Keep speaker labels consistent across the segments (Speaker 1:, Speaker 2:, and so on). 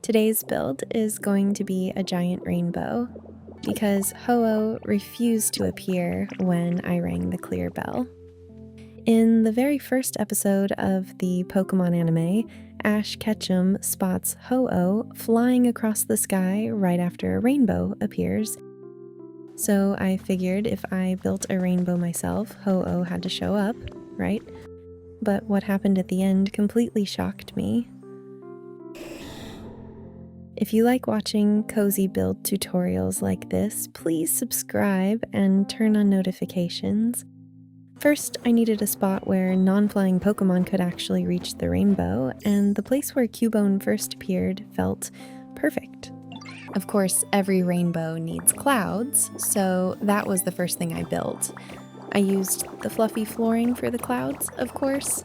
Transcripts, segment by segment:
Speaker 1: Today's build is going to be a giant rainbow because Ho-Oh refused to appear when I rang the clear bell. In the very first episode of the Pokemon anime, Ash Ketchum spots Ho-Oh flying across the sky right after a rainbow appears. So I figured if I built a rainbow myself, Ho-Oh had to show up, right? But what happened at the end completely shocked me. If you like watching cozy build tutorials like this, please subscribe and turn on notifications. First, I needed a spot where non-flying Pokemon could actually reach the rainbow, and the place where Cubone first appeared felt perfect. Of course, every rainbow needs clouds, so that was the first thing I built. I used the fluffy flooring for the clouds, of course,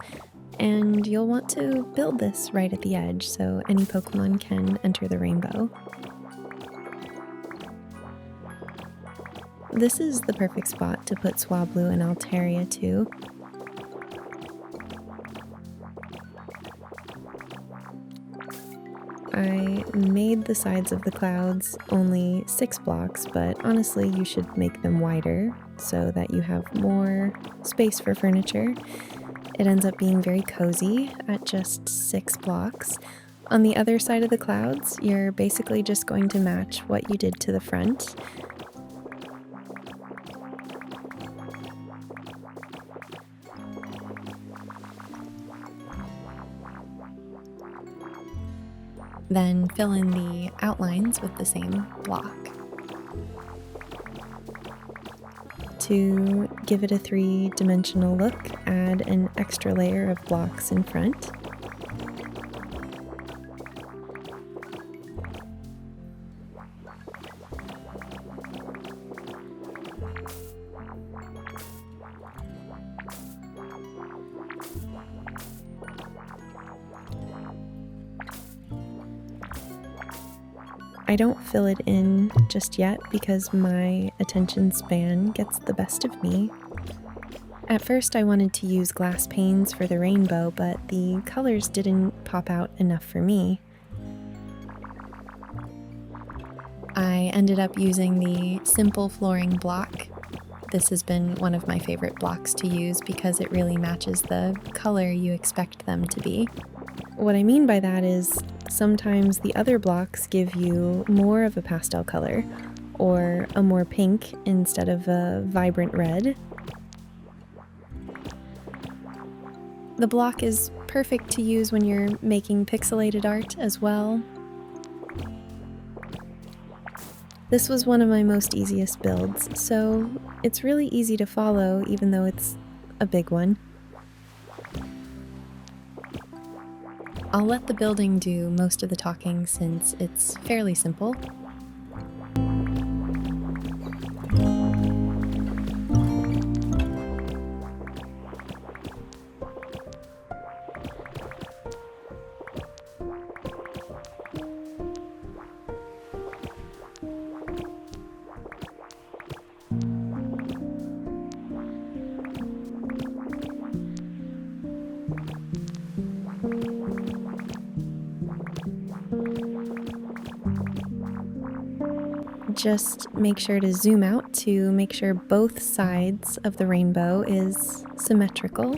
Speaker 1: and you'll want to build this right at the edge so any Pokemon can enter the rainbow. This is the perfect spot to put Swablu and Altaria too. I made the sides of the clouds only 6 blocks, but honestly you should make them wider so that you have more space for furniture. It ends up being very cozy at just 6 blocks. On the other side of the clouds, you're basically just going to match what you did to the front. Then fill in the outlines with the same block. To give it a 3-dimensional look, add an extra layer of blocks in front. I don't fill it in just yet because my attention span gets the best of me. At first I wanted to use glass panes for the rainbow, but the colors didn't pop out enough for me. I ended up using the simple flooring block. This has been one of my favorite blocks to use because it really matches the color you expect them to be. What I mean by that is sometimes the other blocks give you more of a pastel color or a more pink instead of a vibrant red. The block is perfect to use when you're making pixelated art as well. This was one of my most easiest builds, so it's really easy to follow even though it's a big one. I'll let the building do most of the talking since it's fairly simple. Just make sure to zoom out to make sure both sides of the rainbow is symmetrical.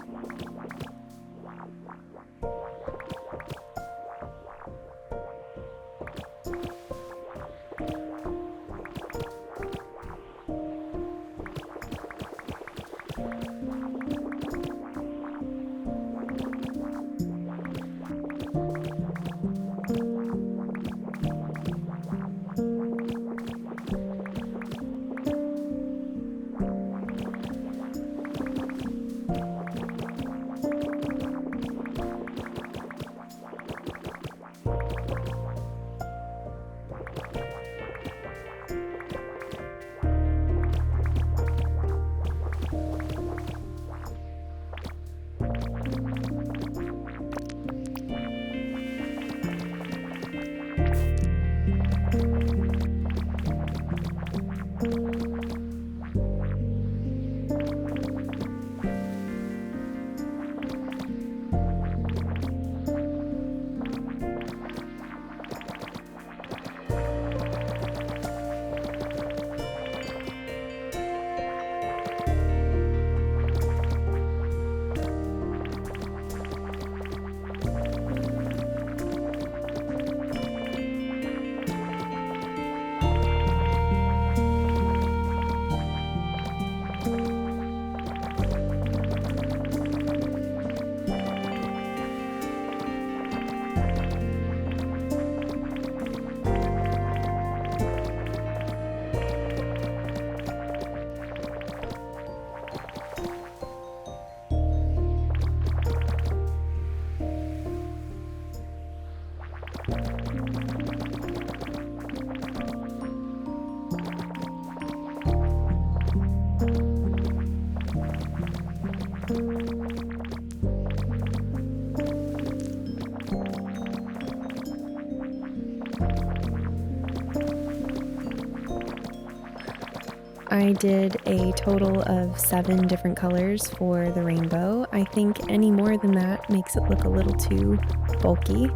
Speaker 1: I did a total of 7 different colors for the rainbow. I think any more than that makes it look a little too bulky.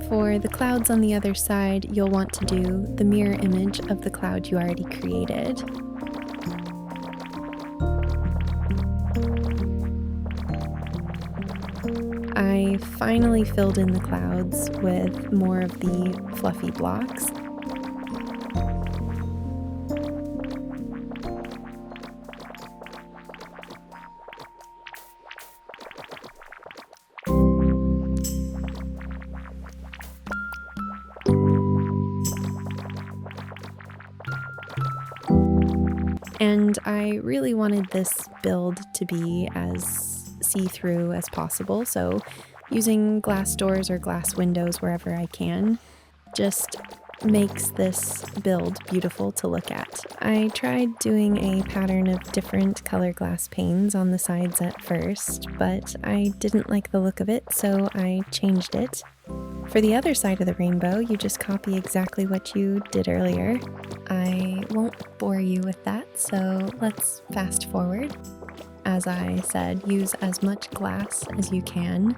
Speaker 1: For the clouds on the other side, you'll want to do the mirror image of the cloud you already created. I finally filled in the clouds with more of the fluffy blocks. And I really wanted this build to be as see-through as possible, so using glass doors or glass windows wherever I can just makes this build beautiful to look at. I tried doing a pattern of different color glass panes on the sides at first, but I didn't like the look of it, so I changed it. For the other side of the rainbow, you just copy exactly what you did earlier. I won't bore you with that, so let's fast forward. As I said, use as much glass as you can.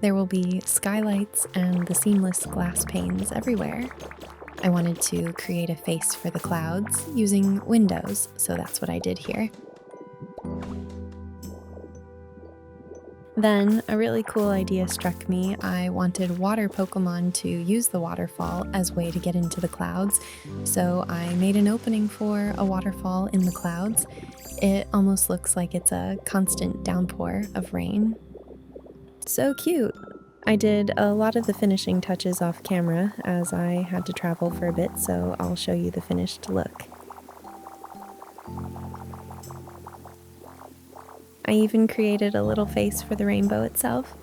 Speaker 1: There will be skylights and the seamless glass panes everywhere. I wanted to create a face for the clouds using windows, so that's what I did here. Then a really cool idea struck me. I wanted water Pokemon to use the waterfall as a way to get into the clouds, so I made an opening for a waterfall in the clouds. It almost looks like it's a constant downpour of rain. So cute! I did a lot of the finishing touches off camera as I had to travel for a bit, so I'll show you the finished look. I even created a little face for the rainbow itself.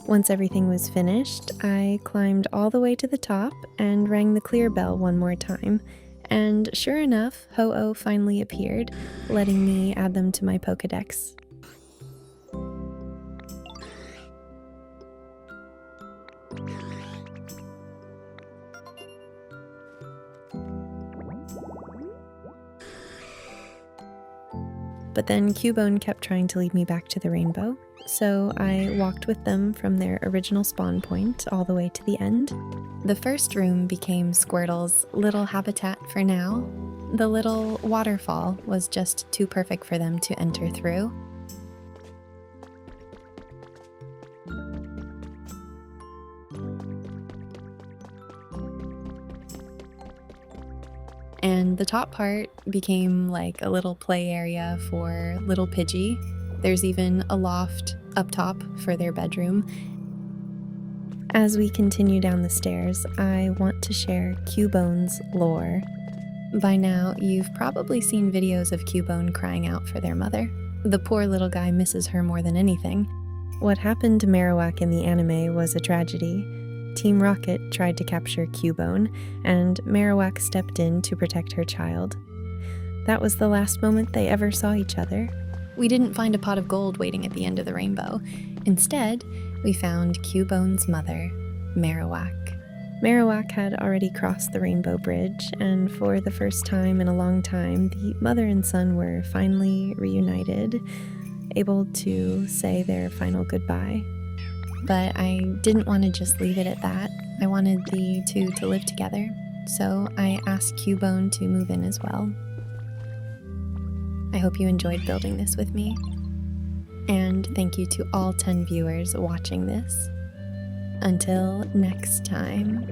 Speaker 1: Once everything was finished, I climbed all the way to the top and rang the clear bell one more time. And sure enough, Ho-Oh finally appeared, letting me add them to my Pokédex. But then Cubone kept trying to lead me back to the rainbow, so I walked with them from their original spawn point all the way to the end. The first room became Squirtle's little habitat for now. The little waterfall was just too perfect for them to enter through. And the top part became like a little play area for little Pidgey. There's even a loft up top for their bedroom. As we continue down the stairs, I want to share Cubone's lore. By now, you've probably seen videos of Cubone crying out for their mother. The poor little guy misses her more than anything. What happened to Marowak in the anime was a tragedy. Team Rocket tried to capture Cubone, and Marowak stepped in to protect her child. That was the last moment they ever saw each other. We didn't find a pot of gold waiting at the end of the rainbow. Instead, we found Cubone's mother, Marowak. Marowak had already crossed the rainbow bridge, and for the first time in a long time, the mother and son were finally reunited, able to say their final goodbye. But I didn't want to just leave it at that. I wanted the two to live together, so I asked Cubone to move in as well. I hope you enjoyed building this with me, and thank you to all 10 viewers watching this. Until next time.